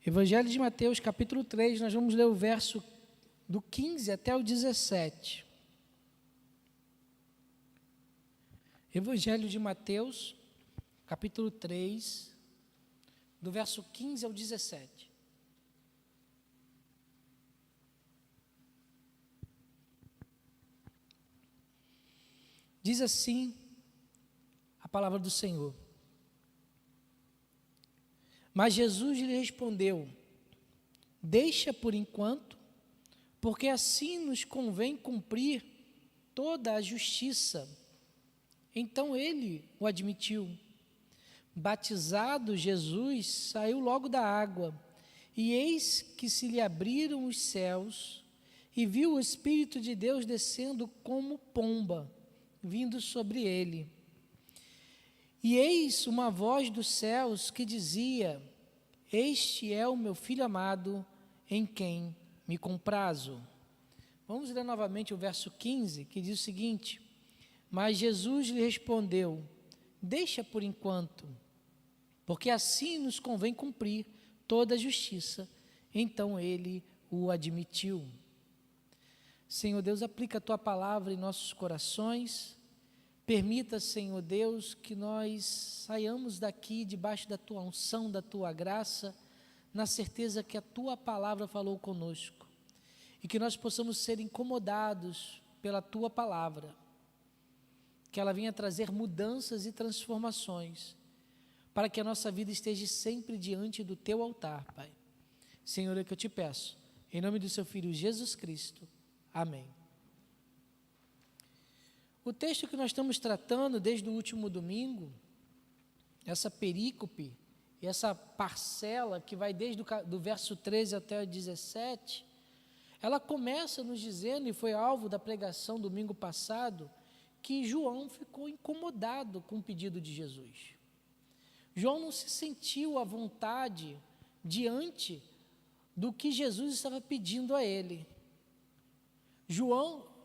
Evangelho de Mateus, capítulo 3, nós vamos ler o verso do 15 até o 17. Evangelho de Mateus, capítulo 3, do verso 15 ao 17. Diz assim a palavra do Senhor. Mas Jesus lhe respondeu: deixa por enquanto, porque assim nos convém cumprir toda a justiça. Então ele o admitiu. Batizado Jesus, saiu logo da água, e eis que se lhe abriram os céus, e viu o Espírito de Deus descendo como pomba, vindo sobre ele. E eis uma voz dos céus que dizia: este é o meu Filho amado, em quem me comprazo. Vamos ler novamente o verso 15, que diz o seguinte: mas Jesus lhe respondeu: deixa por enquanto, porque assim nos convém cumprir toda a justiça. Então ele o admitiu. Senhor Deus, aplica a Tua palavra em nossos corações. Permita, Senhor Deus, que nós saiamos daqui debaixo da Tua unção, da Tua graça, na certeza que a Tua palavra falou conosco, e que nós possamos ser incomodados pela Tua palavra, que ela venha trazer mudanças e transformações, para que a nossa vida esteja sempre diante do Teu altar, Pai. Senhor, é que eu te peço, em nome do Seu Filho Jesus Cristo. Amém. O texto que nós estamos tratando desde o último domingo, essa perícope, essa parcela que vai desde do verso 13 até o 17, ela começa nos dizendo, e foi alvo da pregação domingo passado, que João ficou incomodado com o pedido de Jesus. João não se sentiu à vontade diante do que Jesus estava pedindo a ele.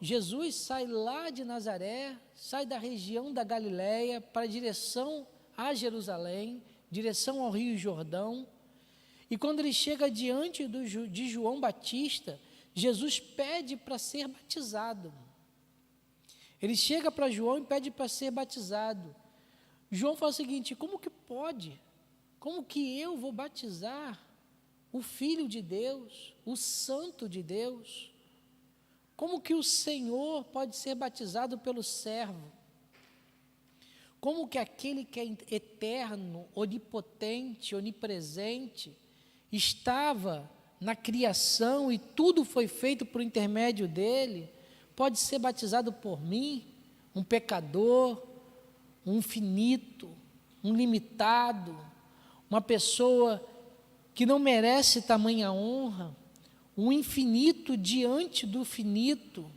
Jesus sai lá de Nazaré, sai da região da Galileia para a direção a Jerusalém, direção ao Rio Jordão, e quando ele chega diante de João Batista, Jesus pede para ser batizado. Ele chega para João e pede para ser batizado. João fala o seguinte: como que pode? Como que eu vou batizar o Filho de Deus, o Santo de Deus? Como que o Senhor pode ser batizado pelo servo? Como que aquele que é eterno, onipotente, onipresente, estava na criação e tudo foi feito por intermédio dele, pode ser batizado por mim, um pecador, um finito, um limitado, uma pessoa que não merece tamanha honra, um infinito diante do finito?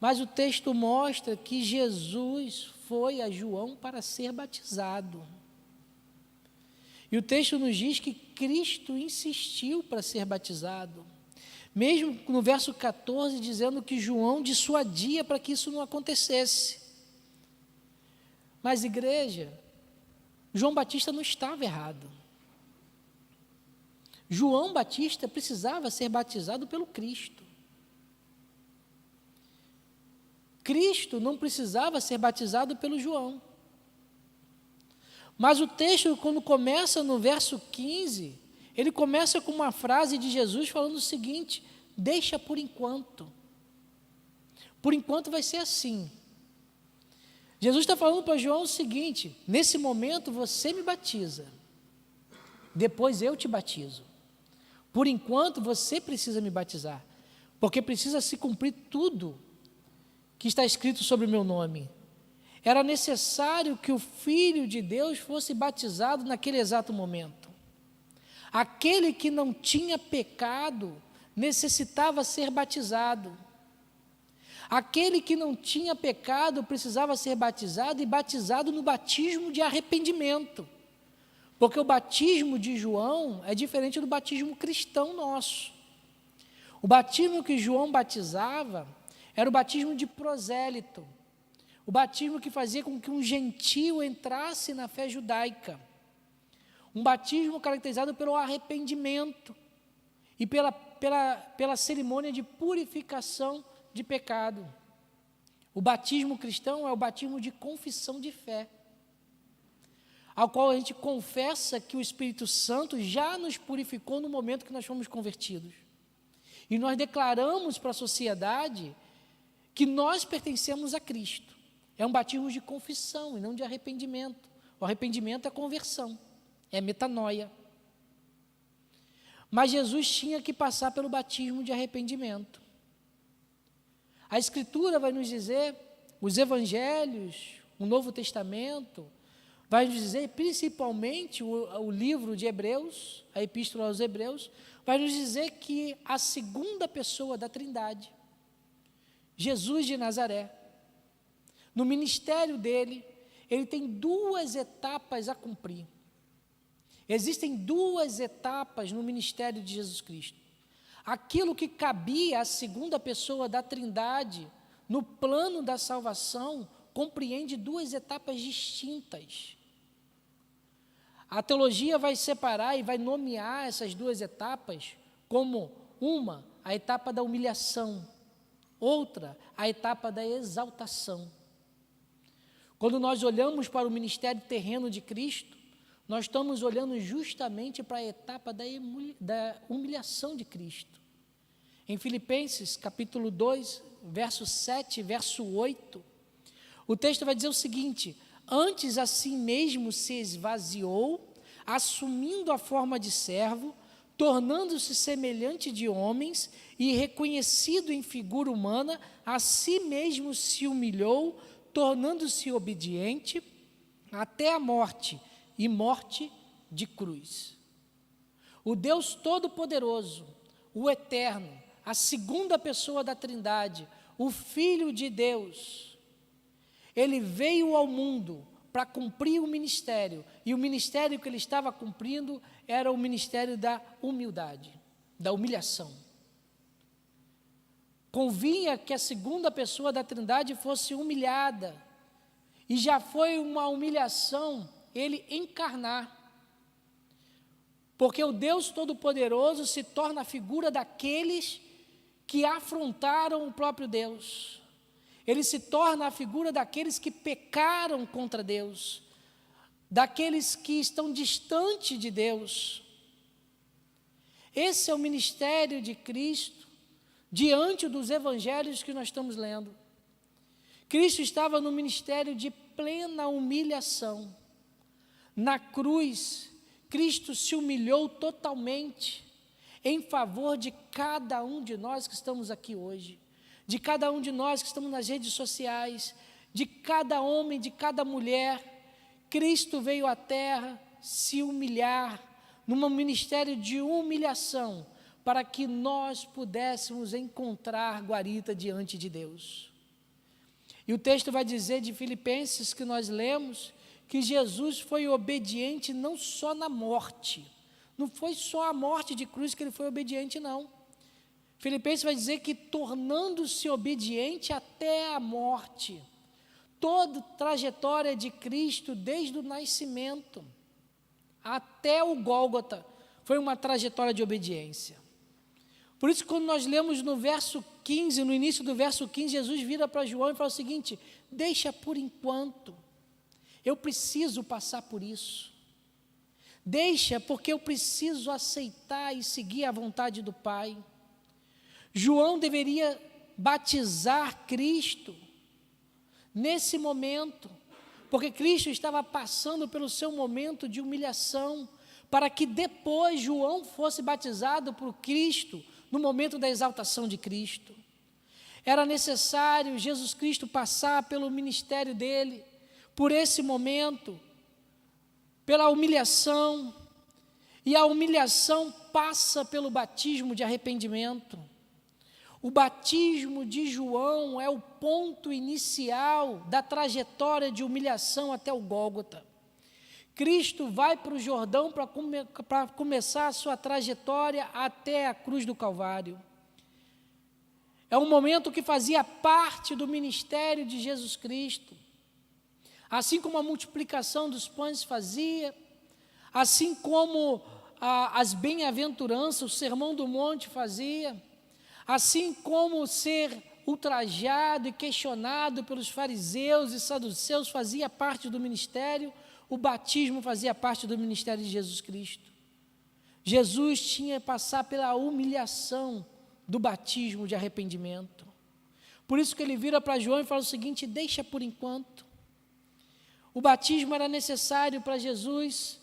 Mas o texto mostra que Jesus foi a João para ser batizado. E o texto nos diz que Cristo insistiu para ser batizado. Mesmo no verso 14, dizendo que João dissuadia para que isso não acontecesse. Mas, igreja, João Batista não estava errado. João Batista precisava ser batizado pelo Cristo. Cristo não precisava ser batizado pelo João. Mas o texto, quando começa no verso 15, ele começa com uma frase de Jesus falando o seguinte: deixa por enquanto. Por enquanto vai ser assim. Jesus está falando para João o seguinte: nesse momento você me batiza, depois eu te batizo. Por enquanto você precisa me batizar, porque precisa se cumprir tudo que está escrito sobre o meu nome. Era necessário que o Filho de Deus fosse batizado naquele exato momento. Aquele que não tinha pecado necessitava ser batizado. Aquele que não tinha pecado precisava ser batizado, e batizado no batismo de arrependimento. Porque o batismo de João é diferente do batismo cristão nosso. O batismo que João batizava era o batismo de prosélito, o batismo que fazia com que um gentio entrasse na fé judaica. Um batismo caracterizado pelo arrependimento e pela cerimônia de purificação de pecado. O batismo cristão é o batismo de confissão de fé, ao qual a gente confessa que o Espírito Santo já nos purificou no momento que nós fomos convertidos. E nós declaramos para a sociedade que nós pertencemos a Cristo. É um batismo de confissão e não de arrependimento. O arrependimento é conversão, é metanoia. Mas Jesus tinha que passar pelo batismo de arrependimento. A Escritura vai nos dizer, os Evangelhos, o Novo Testamento, vai nos dizer, principalmente o livro de Hebreus, a Epístola aos Hebreus, vai nos dizer que a segunda pessoa da Trindade, Jesus de Nazaré, no ministério dele, ele tem 2 etapas a cumprir. Existem 2 etapas no ministério de Jesus Cristo. Aquilo que cabia à segunda pessoa da Trindade, no plano da salvação, compreende 2 etapas distintas. A teologia vai separar e vai nomear essas 2 etapas como uma, a etapa da humilhação, outra, a etapa da exaltação. Quando nós olhamos para o ministério terreno de Cristo, nós estamos olhando justamente para a etapa da humilhação de Cristo. Em Filipenses, capítulo 2, verso 7, verso 8, o texto vai dizer o seguinte: antes a si mesmo se esvaziou, assumindo a forma de servo, tornando-se semelhante de homens e reconhecido em figura humana, a si mesmo se humilhou, tornando-se obediente até a morte, e morte de cruz. O Deus Todo-Poderoso, o Eterno, a segunda pessoa da Trindade, o Filho de Deus, ele veio ao mundo para cumprir o ministério, e o ministério que ele estava cumprindo era o ministério da humildade, da humilhação. Convinha que a segunda pessoa da Trindade fosse humilhada, e já foi uma humilhação ele encarnar, porque o Deus Todo-Poderoso se torna a figura daqueles que afrontaram o próprio Deus. Ele se torna a figura daqueles que pecaram contra Deus, daqueles que estão distantes de Deus. Esse é o ministério de Cristo diante dos evangelhos que nós estamos lendo. Cristo estava no ministério de plena humilhação. Na cruz, Cristo se humilhou totalmente em favor de cada um de nós que estamos aqui hoje, de cada um de nós que estamos nas redes sociais, de cada homem, de cada mulher. Cristo veio à terra se humilhar, num ministério de humilhação, para que nós pudéssemos encontrar guarita diante de Deus. E o texto vai dizer de Filipenses que nós lemos, que Jesus foi obediente não só na morte, não foi só a morte de cruz que ele foi obediente, não. Filipenses vai dizer que tornando-se obediente até a morte, toda a trajetória de Cristo, desde o nascimento até o Gólgota, foi uma trajetória de obediência. Por isso, quando nós lemos no verso 15, no início do verso 15, Jesus vira para João e fala o seguinte: deixa por enquanto, eu preciso passar por isso. Deixa, porque eu preciso aceitar e seguir a vontade do Pai. João deveria batizar Cristo nesse momento, porque Cristo estava passando pelo seu momento de humilhação, para que depois João fosse batizado por Cristo, no momento da exaltação de Cristo. Era necessário Jesus Cristo passar pelo ministério dele, por esse momento, pela humilhação, e a humilhação passa pelo batismo de arrependimento. O batismo de João é o ponto inicial da trajetória de humilhação até o Gólgota. Cristo vai para o Jordão para começar a sua trajetória até a cruz do Calvário. É um momento que fazia parte do ministério de Jesus Cristo. Assim como a multiplicação dos pães fazia, assim como as bem-aventuranças, o Sermão do Monte fazia, assim como ser ultrajado e questionado pelos fariseus e saduceus fazia parte do ministério, o batismo fazia parte do ministério de Jesus Cristo. Jesus tinha que passar pela humilhação do batismo de arrependimento. Por isso que ele vira para João e fala o seguinte: deixa por enquanto. O batismo era necessário para Jesus,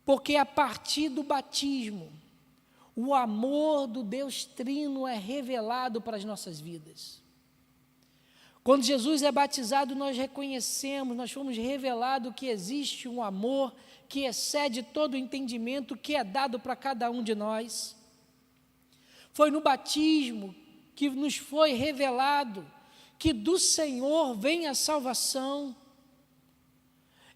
porque a partir do batismo, o amor do Deus Trino é revelado para as nossas vidas. Quando Jesus é batizado, nós reconhecemos, nós fomos revelados que existe um amor que excede todo o entendimento que é dado para cada um de nós. Foi no batismo que nos foi revelado que do Senhor vem a salvação.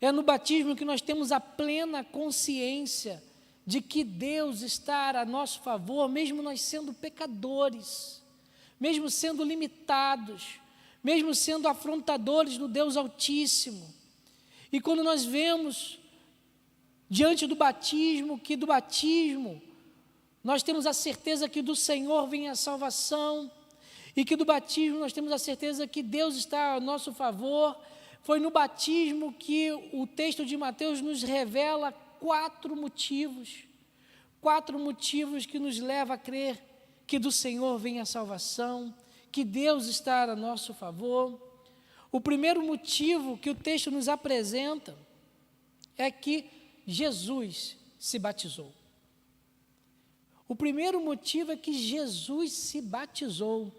É no batismo que nós temos a plena consciência de que Deus está a nosso favor, mesmo nós sendo pecadores, mesmo sendo limitados, mesmo sendo afrontadores do Deus Altíssimo. E quando nós vemos diante do batismo, que do batismo nós temos a certeza que do Senhor vem a salvação, e que do batismo nós temos a certeza que Deus está a nosso favor. Foi no batismo que o texto de Mateus nos revela 4 motivos que nos levam a crer que do Senhor vem a salvação, que Deus está a nosso favor. O primeiro motivo que o texto nos apresenta é que Jesus se batizou. O primeiro motivo é que Jesus se batizou.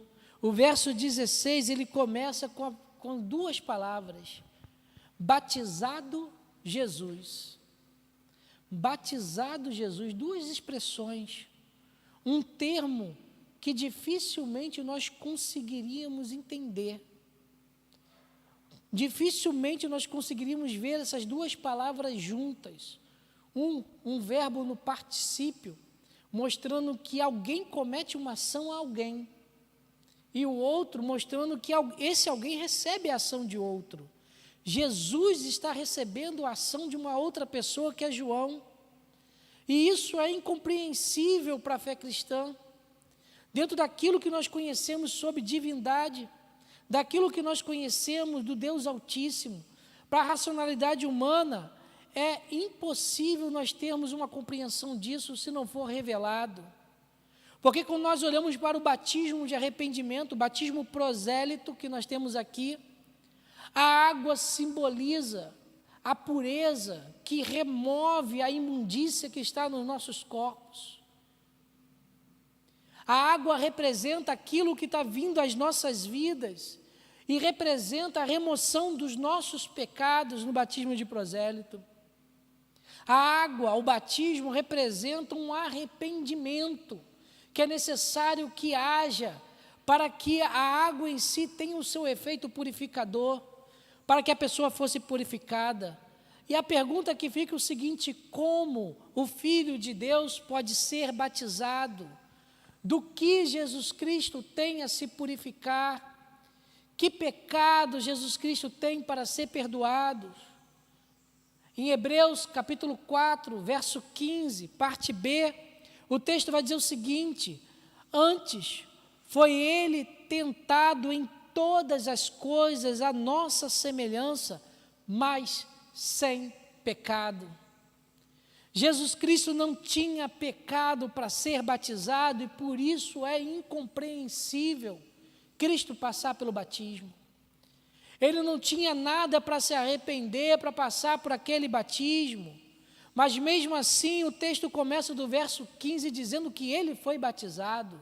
O verso 16, ele começa com 2 palavras: batizado Jesus. Batizado Jesus, 2 expressões, um termo que dificilmente nós conseguiríamos entender. Dificilmente nós conseguiríamos ver essas 2 palavras juntas. Um verbo no particípio, mostrando que alguém comete uma ação a alguém, e o outro mostrando que esse alguém recebe a ação de outro. Jesus está recebendo a ação de uma outra pessoa, que é João, e isso é incompreensível para a fé cristã. Dentro daquilo que nós conhecemos sobre divindade, daquilo que nós conhecemos do Deus Altíssimo, para a racionalidade humana, é impossível nós termos uma compreensão disso se não for revelado. Porque quando nós olhamos para o batismo de arrependimento, o batismo prosélito que nós temos aqui, a água simboliza a pureza que remove a imundícia que está nos nossos corpos. A água representa aquilo que está vindo às nossas vidas e representa a remoção dos nossos pecados no batismo de prosélito. A água, o batismo, representa um arrependimento que é necessário que haja para que a água em si tenha o seu efeito purificador, para que a pessoa fosse purificada. E a pergunta que fica é o seguinte: como o Filho de Deus pode ser batizado? Do que Jesus Cristo tem a se purificar? Que pecado Jesus Cristo tem para ser perdoado? Em Hebreus capítulo 4, verso 15, parte B, o texto vai dizer o seguinte: antes foi ele tentado em todas as coisas à nossa semelhança, mas sem pecado. Jesus Cristo não tinha pecado para ser batizado, e por isso é incompreensível Cristo passar pelo batismo. Ele não tinha nada para se arrepender, para passar por aquele batismo, mas mesmo assim o texto começa do verso 15 dizendo que ele foi batizado.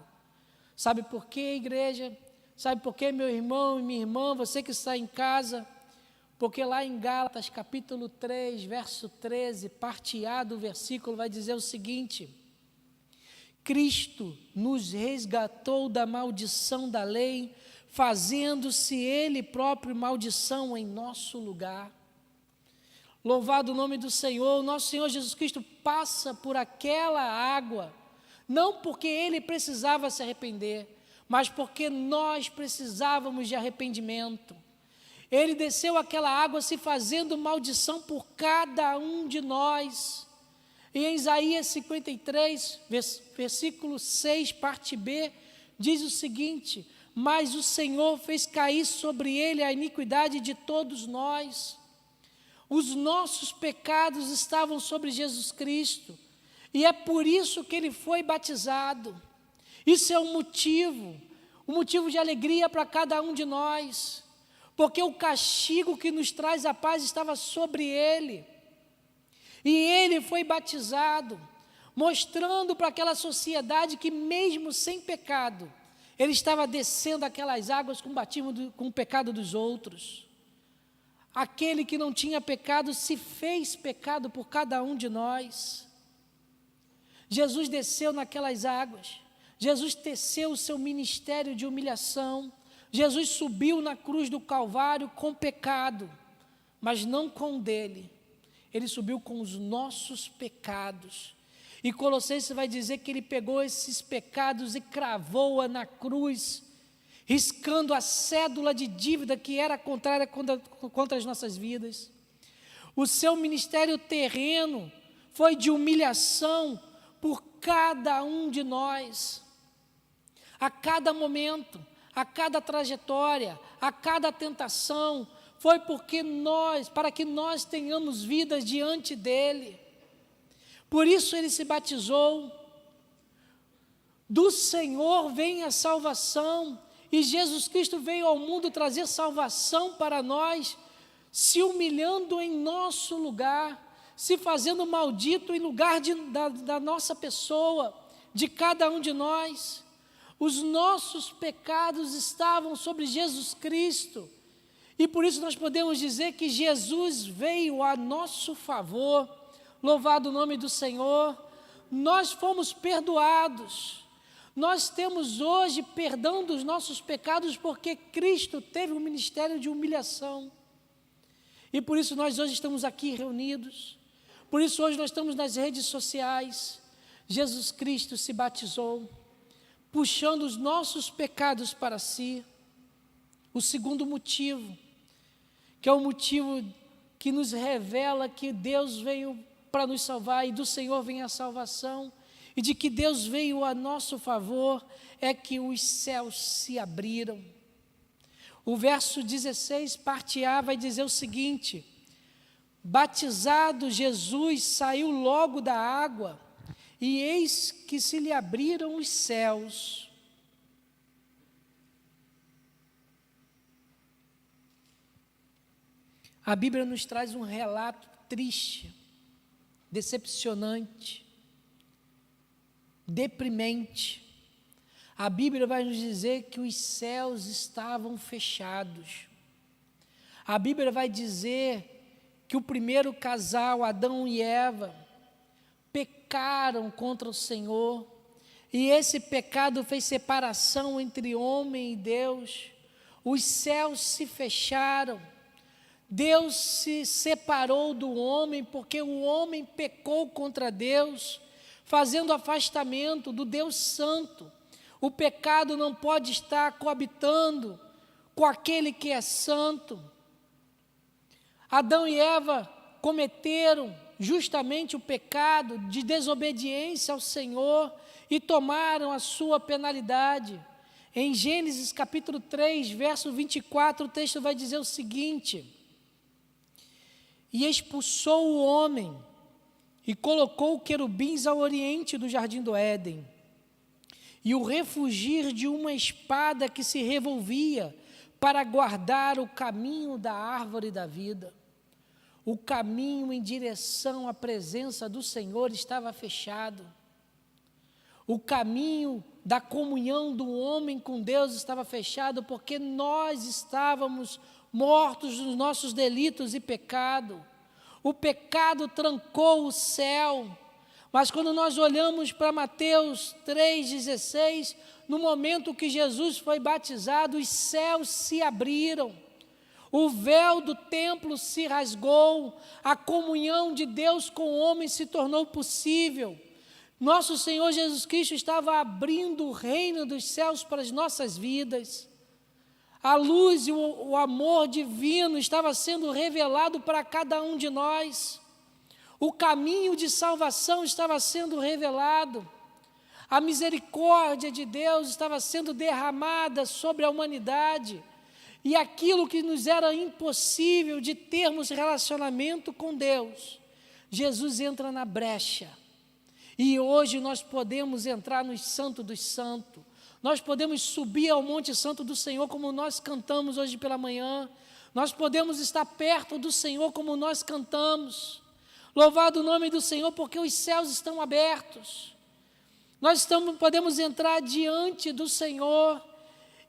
Sabe por quê, igreja? Sabe por quê, meu irmão e minha irmã, você que está em casa? Porque lá em Gálatas capítulo 3, verso 13, parte A do versículo, vai dizer o seguinte: Cristo nos resgatou da maldição da lei, fazendo-se Ele próprio maldição em nosso lugar. Louvado o nome do Senhor. O nosso Senhor Jesus Cristo passa por aquela água, não porque Ele precisava se arrepender, mas porque nós precisávamos de arrependimento. Ele desceu aquela água se fazendo maldição por cada um de nós, E em Isaías 53, versículo 6, parte B, diz o seguinte: mas o Senhor fez cair sobre ele a iniquidade de todos nós. Os nossos pecados estavam sobre Jesus Cristo, e é por isso que ele foi batizado. Isso é um motivo de alegria para cada um de nós, porque o castigo que nos traz a paz estava sobre ele, e ele foi batizado, mostrando para aquela sociedade que mesmo sem pecado, ele estava descendo aquelas águas com o batismo com o pecado dos outros. Aquele que não tinha pecado se fez pecado por cada um de nós. Jesus desceu naquelas águas, Jesus teceu o seu ministério de humilhação, Jesus subiu na cruz do Calvário com pecado, mas não com o dele, ele subiu com os nossos pecados. E Colossenses vai dizer que ele pegou esses pecados e cravou-a na cruz, riscando a cédula de dívida que era contrária contra as nossas vidas. O seu ministério terreno foi de humilhação por cada um de nós. A cada momento, a cada trajetória, a cada tentação, foi para que nós tenhamos vidas diante dele. Por isso ele se batizou. Do Senhor vem a salvação, e Jesus Cristo veio ao mundo trazer salvação para nós, se humilhando em nosso lugar, se fazendo maldito em lugar da nossa pessoa, de cada um de nós. Os nossos pecados estavam sobre Jesus Cristo, e por isso nós podemos dizer que Jesus veio a nosso favor. Louvado o nome do Senhor. Nós fomos perdoados, nós temos hoje perdão dos nossos pecados, porque Cristo teve um ministério de humilhação, e por isso nós hoje estamos aqui reunidos, por isso hoje nós estamos nas redes sociais. Jesus Cristo se batizou, puxando os nossos pecados para si. O segundo motivo, que é o motivo que nos revela que Deus veio para nos salvar, e do Senhor vem a salvação, e de que Deus veio a nosso favor, é que os céus se abriram. O verso 16, parte A, vai dizer o seguinte: batizado Jesus saiu logo da água, e eis que se lhe abriram os céus. A Bíblia nos traz um relato triste, decepcionante, deprimente. A Bíblia vai nos dizer que os céus estavam fechados. A Bíblia vai dizer que o primeiro casal, Adão e Eva, pecaram contra o Senhor, e esse pecado fez separação entre homem e Deus. Os céus se fecharam, Deus se separou do homem, porque o homem pecou contra Deus, fazendo afastamento do Deus Santo. O pecado não pode estar coabitando com aquele que é santo. Adão e Eva cometeram justamente o pecado de desobediência ao Senhor e tomaram a sua penalidade. Em Gênesis capítulo 3, verso 24, o texto vai dizer o seguinte: e expulsou o homem, e colocou querubins ao oriente do jardim do Éden, e o refugir de uma espada que se revolvia, para guardar o caminho da árvore da vida. O caminho em direção à presença do Senhor estava fechado. O caminho da comunhão do homem com Deus estava fechado, porque nós estávamos mortos nos nossos delitos e pecado. O pecado trancou o céu. Mas quando nós olhamos para Mateus 3,16, no momento que Jesus foi batizado, os céus se abriram, o véu do templo se rasgou, a comunhão de Deus com o homem se tornou possível. Nosso Senhor Jesus Cristo estava abrindo o reino dos céus para as nossas vidas. A luz e o amor divino estava sendo revelado para cada um de nós. O caminho de salvação estava sendo revelado. A misericórdia de Deus estava sendo derramada sobre a humanidade. E aquilo que nos era impossível de termos relacionamento com Deus, Jesus entra na brecha. E hoje nós podemos entrar no Santo dos Santos. Nós podemos subir ao Monte Santo do Senhor, como nós cantamos hoje pela manhã. Nós podemos estar perto do Senhor, como nós cantamos. Louvado o nome do Senhor, porque os céus estão abertos. Nós podemos entrar diante do Senhor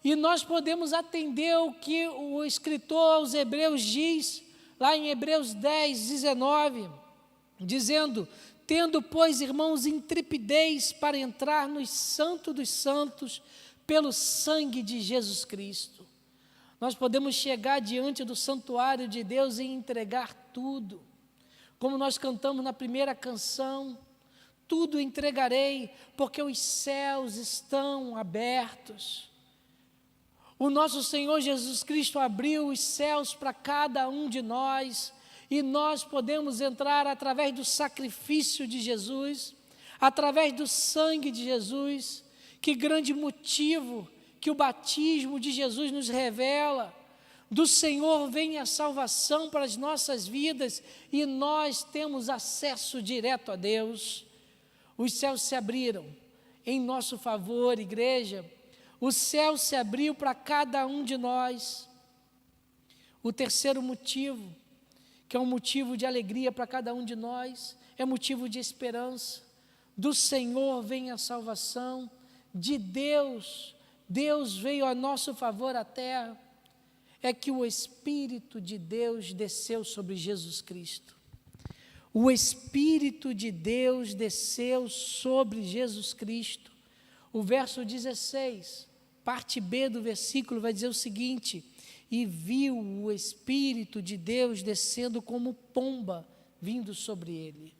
e nós podemos atender o que o escritor aos Hebreus diz, lá em Hebreus 10, 19, dizendo: tendo, pois, irmãos, intrepidez para entrar no Santo dos Santos pelo sangue de Jesus Cristo. Nós podemos chegar diante do santuário de Deus e entregar tudo. Como nós cantamos na primeira canção, tudo entregarei, porque os céus estão abertos. O nosso Senhor Jesus Cristo abriu os céus para cada um de nós, e nós podemos entrar através do sacrifício de Jesus, através do sangue de Jesus. Que grande motivo que o batismo de Jesus nos revela. Do Senhor vem a salvação para as nossas vidas e nós temos acesso direto a Deus. Os céus se abriram em nosso favor, igreja. O céu se abriu para cada um de nós. O terceiro motivo, que é um motivo de alegria para cada um de nós, é motivo de esperança. Do Senhor vem a salvação, de Deus veio a nosso favor à terra. É que o Espírito de Deus desceu sobre Jesus Cristo. O Espírito de Deus desceu sobre Jesus Cristo. O verso 16, parte B do versículo, vai dizer o seguinte: e viu o Espírito de Deus descendo como pomba, vindo sobre ele.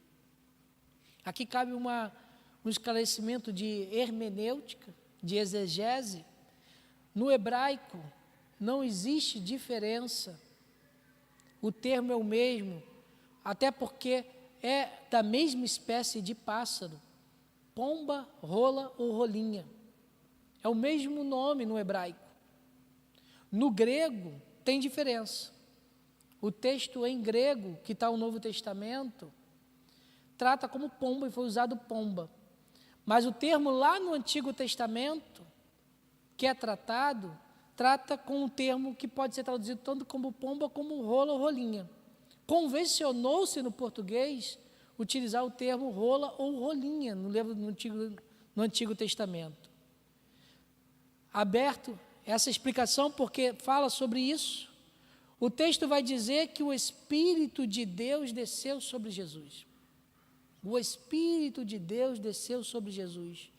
Aqui cabe um esclarecimento de hermenêutica, de exegese. No hebraico, não existe diferença, o termo é o mesmo, até porque é da mesma espécie de pássaro, pomba, rola ou rolinha, é o mesmo nome no hebraico. No grego tem diferença, o texto em grego, que está no Novo Testamento, trata como pomba e foi usado pomba, mas o termo lá no Antigo Testamento, que é trata com um termo que pode ser traduzido tanto como pomba, como rola ou rolinha. Convencionou-se no português utilizar o termo rola ou rolinha no Antigo Testamento. Aberto essa explicação porque fala sobre isso, o texto vai dizer que o Espírito de Deus desceu sobre Jesus. O Espírito de Deus desceu sobre Jesus.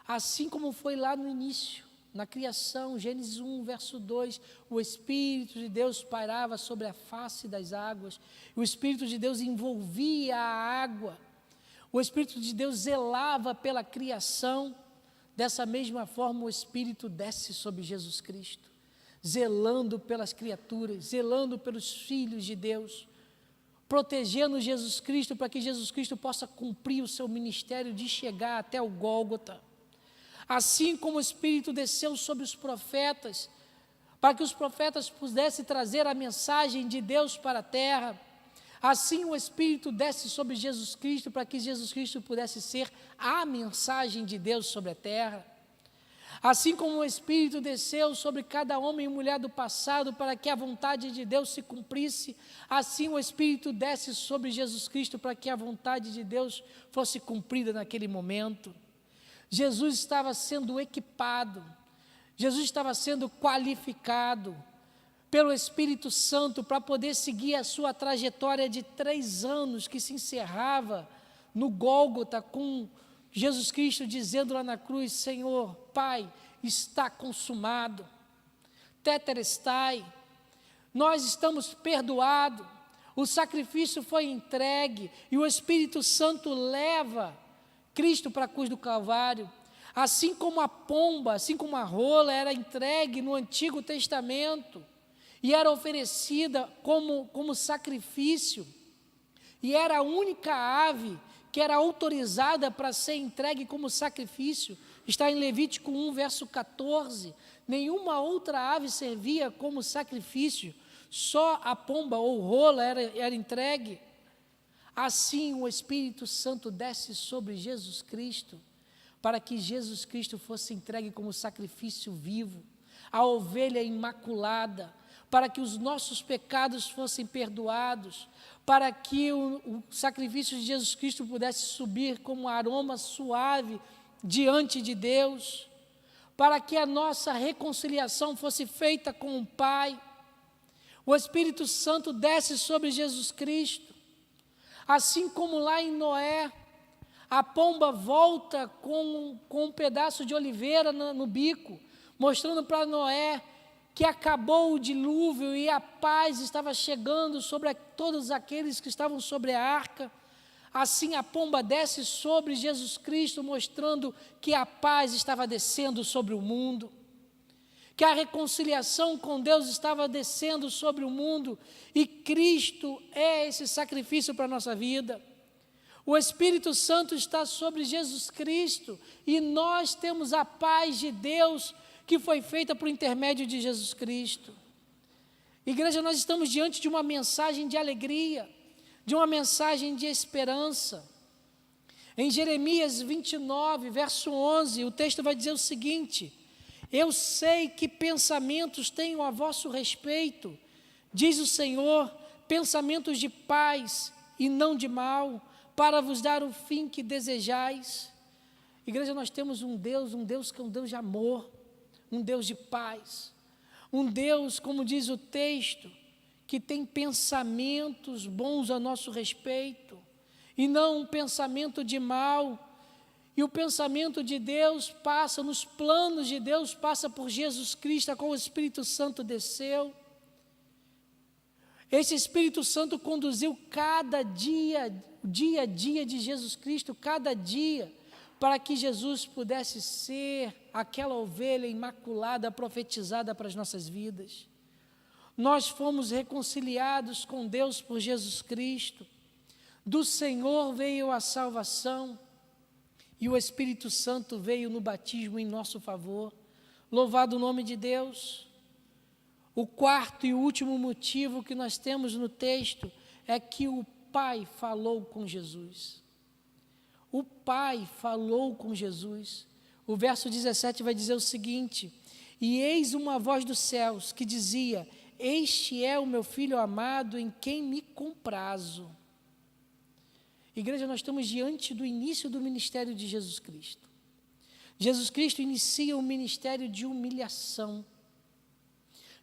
Assim como foi lá no início, na criação, Gênesis 1, verso 2, o Espírito de Deus pairava sobre a face das águas, o Espírito de Deus envolvia a água, o Espírito de Deus zelava pela criação. Dessa mesma forma o Espírito desce sobre Jesus Cristo, zelando pelas criaturas, zelando pelos filhos de Deus, protegendo Jesus Cristo para que Jesus Cristo possa cumprir o seu ministério de chegar até o Gólgota. Assim como o Espírito desceu sobre os profetas, para que os profetas pudessem trazer a mensagem de Deus para a terra, assim o Espírito desce sobre Jesus Cristo, para que Jesus Cristo pudesse ser a mensagem de Deus sobre a terra. Assim como o Espírito desceu sobre cada homem e mulher do passado, para que a vontade de Deus se cumprisse, assim o Espírito desce sobre Jesus Cristo, para que a vontade de Deus fosse cumprida naquele momento. Jesus estava sendo equipado, Jesus estava sendo qualificado pelo Espírito Santo para poder seguir a sua trajetória de 3 anos que se encerrava no Gólgota, com Jesus Cristo dizendo lá na cruz: Senhor, Pai, está consumado, tetelestai, nós estamos perdoados, o sacrifício foi entregue e o Espírito Santo leva Cristo para a cruz do Calvário. Assim como a pomba, assim como a rola era entregue no Antigo Testamento e era oferecida como sacrifício, e era a única ave que era autorizada para ser entregue como sacrifício. Está em Levítico 1, verso 14. Nenhuma outra ave servia como sacrifício, só a pomba ou rola era entregue. Assim o Espírito Santo desce sobre Jesus Cristo, para que Jesus Cristo fosse entregue como sacrifício vivo, a ovelha imaculada, para que os nossos pecados fossem perdoados, para que o sacrifício de Jesus Cristo pudesse subir como um aroma suave diante de Deus, para que a nossa reconciliação fosse feita com o Pai. O Espírito Santo desce sobre Jesus Cristo, assim como lá em Noé, a pomba volta com um pedaço de oliveira no bico, mostrando para Noé que acabou o dilúvio e a paz estava chegando sobre todos aqueles que estavam sobre a arca. Assim a pomba desce sobre Jesus Cristo, mostrando que a paz estava descendo sobre o mundo, que a reconciliação com Deus estava descendo sobre o mundo, e Cristo é esse sacrifício para a nossa vida. O Espírito Santo está sobre Jesus Cristo, e nós temos a paz de Deus, que foi feita por intermédio de Jesus Cristo. Igreja, nós estamos diante de uma mensagem de alegria, de uma mensagem de esperança. Em Jeremias 29, verso 11, o texto vai dizer o seguinte: eu sei que pensamentos tenho a vosso respeito, diz o Senhor, pensamentos de paz e não de mal, para vos dar o fim que desejais. Igreja, nós temos um Deus que é um Deus de amor, um Deus de paz, um Deus, como diz o texto, que tem pensamentos bons a nosso respeito, e não um pensamento de mal. E o pensamento de Deus passa, nos planos de Deus, passa por Jesus Cristo, a qual o Espírito Santo desceu. Esse Espírito Santo conduziu cada dia, dia a dia de Jesus Cristo, cada dia, para que Jesus pudesse ser aquela ovelha imaculada, profetizada para as nossas vidas. Nós fomos reconciliados com Deus por Jesus Cristo. Do Senhor veio a salvação, e o Espírito Santo veio no batismo em nosso favor. Louvado o nome de Deus. O quarto e último motivo que nós temos no texto é que o Pai falou com Jesus. O Pai falou com Jesus. O verso 17 vai dizer o seguinte: e eis uma voz dos céus que dizia: este é o meu Filho amado, em quem me comprazo. Igreja, nós estamos diante do início do ministério de Jesus Cristo. Jesus Cristo inicia um ministério de humilhação.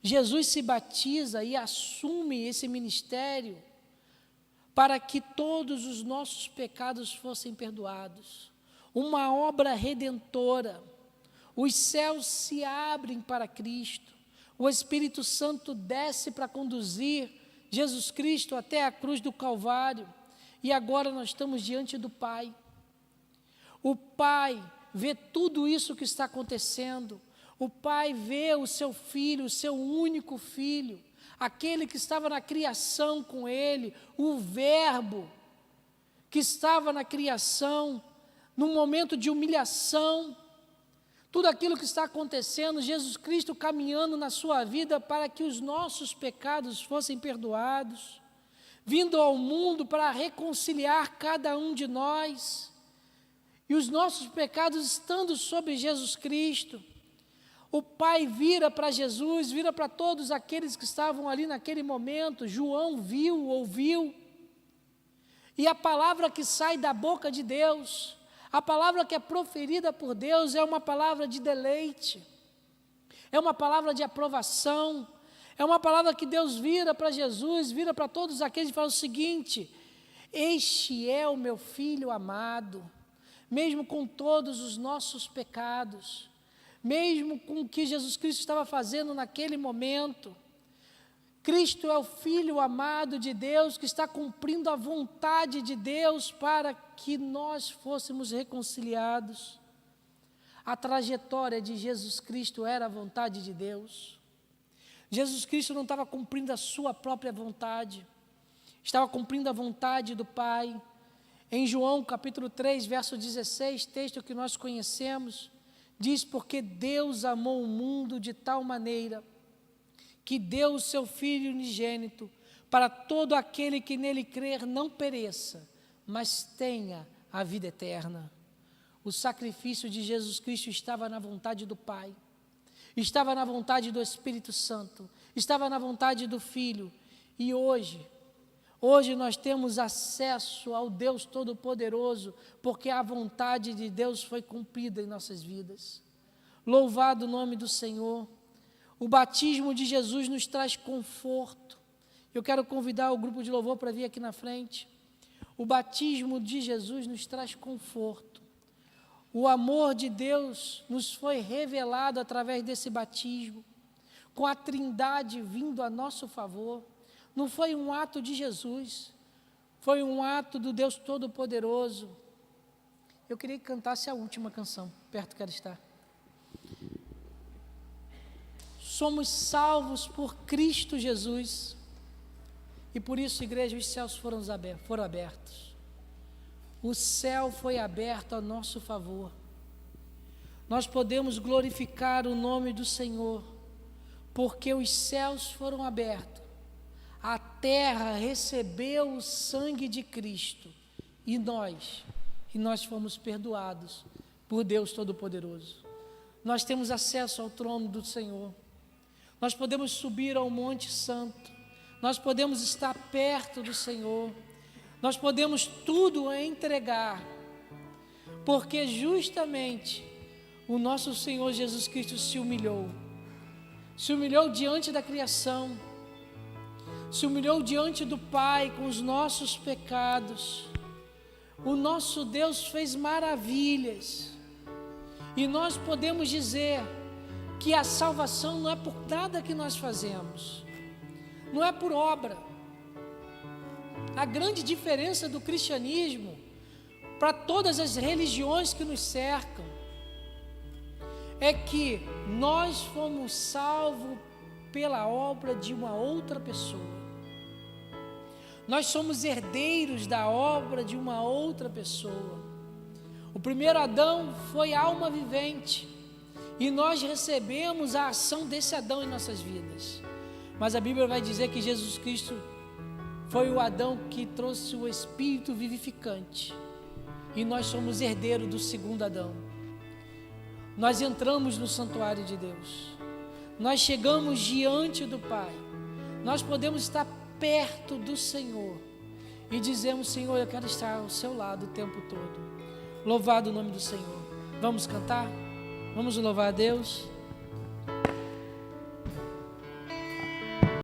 Jesus se batiza e assume esse ministério para que todos os nossos pecados fossem perdoados. Uma obra redentora. Os céus se abrem para Cristo. O Espírito Santo desce para conduzir Jesus Cristo até a cruz do Calvário. E agora nós estamos diante do Pai. O Pai vê tudo isso que está acontecendo. O Pai vê o seu Filho, o seu único Filho, aquele que estava na criação com Ele, o Verbo que estava na criação, num momento de humilhação, tudo aquilo que está acontecendo, Jesus Cristo caminhando na sua vida para que os nossos pecados fossem perdoados, vindo ao mundo para reconciliar cada um de nós, e os nossos pecados estando sobre Jesus Cristo. O Pai vira para Jesus, vira para todos aqueles que estavam ali naquele momento. João viu, ouviu, e a palavra que sai da boca de Deus, a palavra que é proferida por Deus é uma palavra de deleite, é uma palavra de aprovação, é uma palavra que Deus vira para Jesus, vira para todos aqueles e fala o seguinte: este é o meu Filho amado, mesmo com todos os nossos pecados, mesmo com o que Jesus Cristo estava fazendo naquele momento, Cristo é o Filho amado de Deus, que está cumprindo a vontade de Deus para que nós fôssemos reconciliados. A trajetória de Jesus Cristo era a vontade de Deus. Jesus Cristo não estava cumprindo a sua própria vontade. estava cumprindo a vontade do Pai. Em João capítulo 3, verso 16, texto que nós conhecemos, diz: porque Deus amou o mundo de tal maneira que deu o seu Filho unigênito, para todo aquele que nele crer não pereça, mas tenha a vida eterna. O sacrifício de Jesus Cristo estava na vontade do Pai, estava na vontade do Espírito Santo, estava na vontade do Filho. E hoje nós temos acesso ao Deus Todo-Poderoso, porque a vontade de Deus foi cumprida em nossas vidas. Louvado o nome do Senhor. O batismo de Jesus nos traz conforto. Eu quero convidar o grupo de louvor para vir aqui na frente. O batismo de Jesus nos traz conforto. O amor de Deus nos foi revelado através desse batismo, com a Trindade vindo a nosso favor. Não foi um ato de Jesus, foi um ato do Deus Todo-Poderoso. Eu queria que cantasse a última canção, perto quero estar. Somos salvos por Cristo Jesus. E por isso, igreja, os céus foram abertos. O céu foi aberto a nosso favor. Nós podemos glorificar o nome do Senhor, porque os céus foram abertos. A terra recebeu o sangue de Cristo. E nós fomos perdoados por Deus Todo-Poderoso. Nós temos acesso ao trono do Senhor. Nós podemos subir ao Monte Santo. Nós podemos estar perto do Senhor, nós podemos tudo entregar, porque justamente o nosso Senhor Jesus Cristo se humilhou diante da criação, se humilhou diante do Pai com os nossos pecados. O nosso Deus fez maravilhas, e nós podemos dizer que a salvação não é por nada que nós fazemos, não é por obra. A grande diferença do cristianismo para todas as religiões que nos cercam é que nós fomos salvos pela obra de uma outra pessoa. Nós somos herdeiros da obra de uma outra pessoa. O primeiro Adão foi alma vivente, e nós recebemos a ação desse Adão em nossas vidas. Mas a Bíblia vai dizer que Jesus Cristo foi o Adão que trouxe o Espírito vivificante. E nós somos herdeiros do segundo Adão. Nós entramos no santuário de Deus. Nós chegamos diante do Pai. Nós podemos estar perto do Senhor. E dizemos: Senhor, eu quero estar ao seu lado o tempo todo. Louvado o nome do Senhor. Vamos cantar? Vamos louvar a Deus?